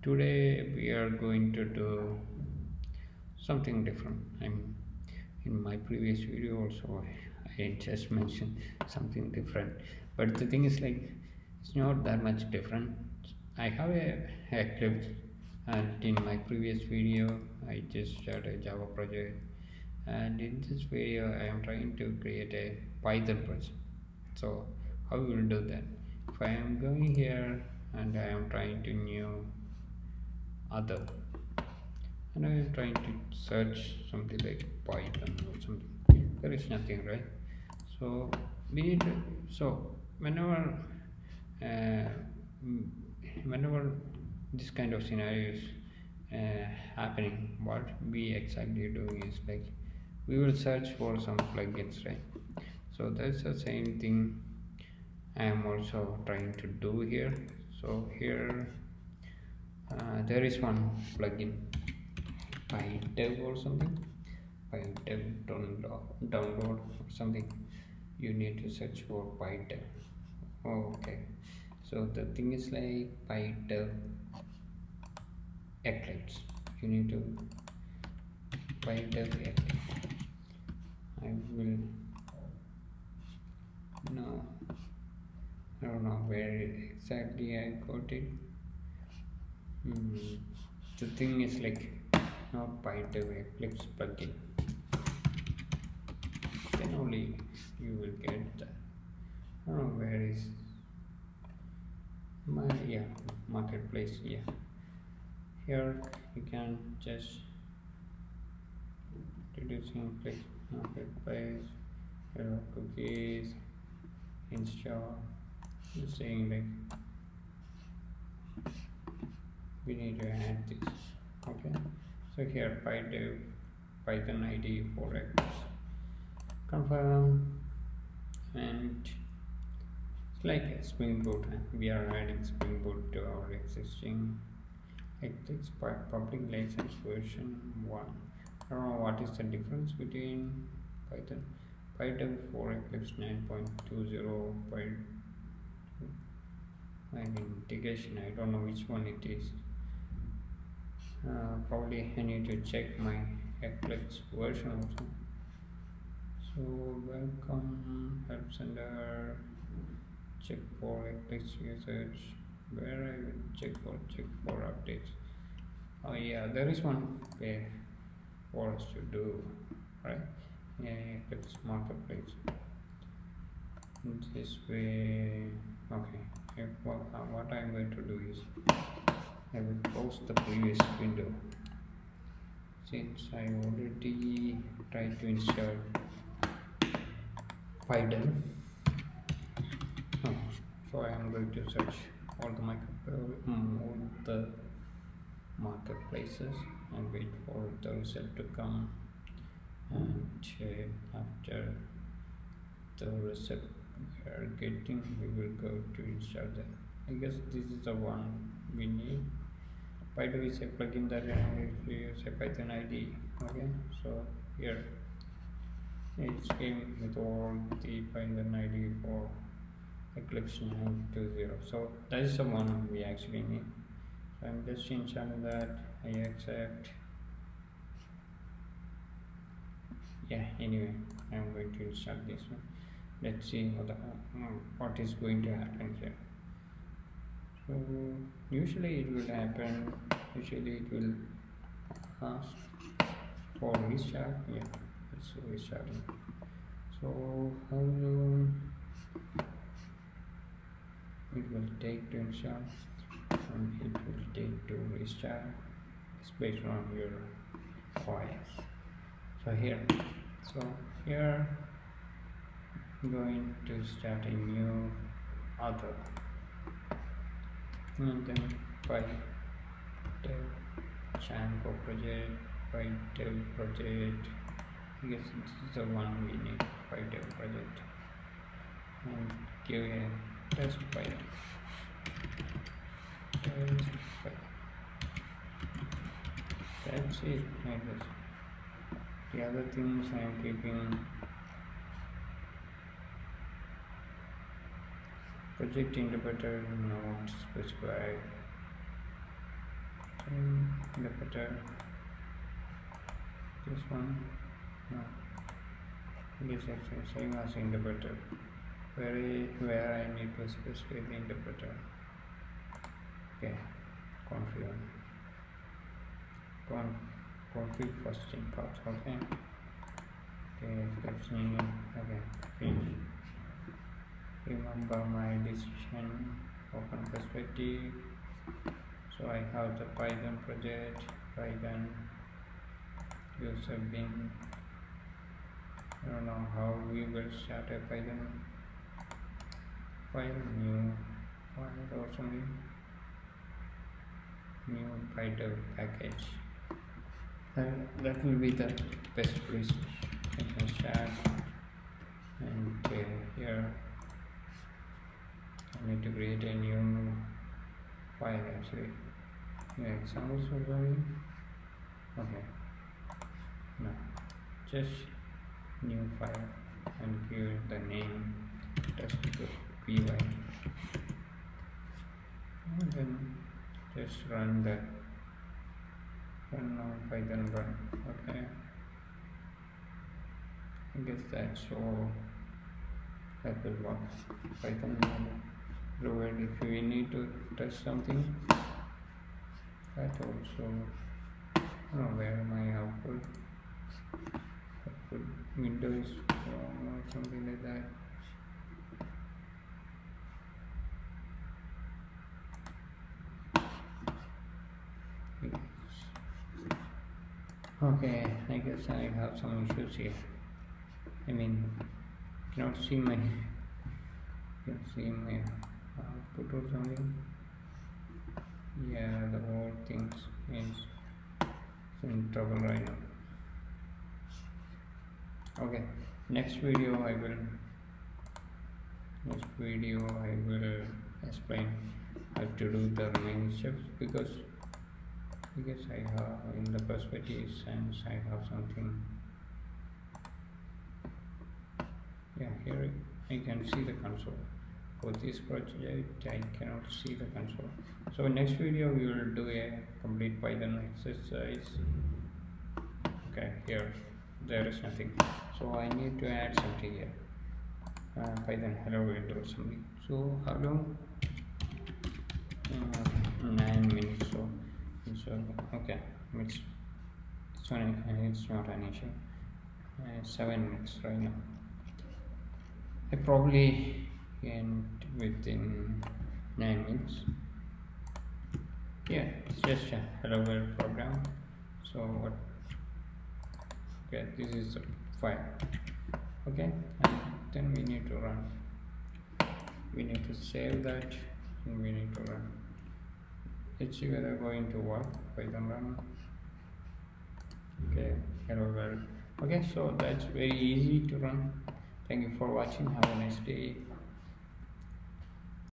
Today we are going to do something different. In my previous video also I just mentioned something different, but the thing is like it's not that much different. I have a Eclipse, and in my previous video I just shared a Java project, and in this video I am trying to create a Python project. So how we will do that? If I am going here and I am trying to new other, and I am trying to search something like Python or something. There is nothing, right? So we need to. So uh, mm, whenever this kind of scenario is happening, what we exactly do is like we will search for some plugins, right? So that's the same thing I am also trying to do here. So here there is one plugin, PyDev or something. PyDev download or something. You need to search for PyDev. Oh, okay. So the thing is like PyDev Eclipse. You need to PyDev Eclipse. I will no. I don't know where exactly I got it. Hmm. The thing is like not PyDev Eclipse plugin. Then only you will get that. I don't know where is my marketplace. Yeah, here you can just reducing click marketplace. Here are cookies install. Just saying like we need to add this. Okay, so here PyDev Python ID for X confirm, and it's like a Spring Boot. We are adding Spring Boot to our existing Eclipse public license version 1. I don't know what is the difference between Python. PyDev for Eclipse 9.20 integration. I don't know which one it is. Probably I need to check my Eclipse version also. So welcome help center. Check for Eclipse usage. Where I will check for updates. Oh yeah, there is one way for us to do, right? Yeah, Eclipse marketplace. This way, okay. What I'm going to do is I will close the previous window since I already tried to install PyDev. So I am going to search all the marketplaces and wait for the result to come, and after the result we are getting we will go to install that. I guess this is the one we need. PyDev is a plugin that if you use a Python ID. Okay, so here it came with all the Python ID for Eclipse 920. So that is the one we actually need. So I'm just installing that. I accept. Yeah, anyway, I'm going to install this one. Let's see what is going to happen here. So usually it will happen. Usually it will ask for restart. Yeah, it's restarting. So how long it will take to install, and it will take to restart. It's based on your OS. So here I'm going to start a new other, and then PyDev Chango project, PyDev project. I guess this is the one we need. PyDev project, and give a test file. That's it, I guess. The other things I am keeping project interpreter not specified. interpreter. This one, no, it is actually same as interpreter. Where I need to specify the interpreter. Okay, config first in path. Okay. Okay, let's name it. Okay, finish. Remember my decision. Open perspective. So I have the Python project, Python user bin. I don't know how we will start a Python file, new file or something, new PyDev package. That will be the best place I can start. And here I need to create a new file actually. Examples or something. Okay, no, just new file and give it the name test.py and then just run on Python run. Okay, I guess that's all. That will work. Python provide if we need to test something. That also, where my output window is wrong or something like that. Okay, I guess I have some issues here. I mean, cannot see my output or something. Yeah, the whole thing is in trouble right now. Okay, next video I will explain how to do the remaining steps, because I have in the perspective sense I have something. Yeah, here I can see the console. For this project I cannot see the console. So next video we will do a complete Python exercise. Okay, here there is nothing, so I need to add something here. Python hello world or something. So hello 9 minutes. So okay, it's not an issue. 7 minutes right now. I probably end within 9 minutes. Yeah, it's just a hello world program. So what? Okay, this is the file. Okay, and then we need to run. We need to save that and we need to run. It's either going to work. Python run. Okay, hello world. Okay, so that's very easy to run. Thank you for watching. Have a nice day.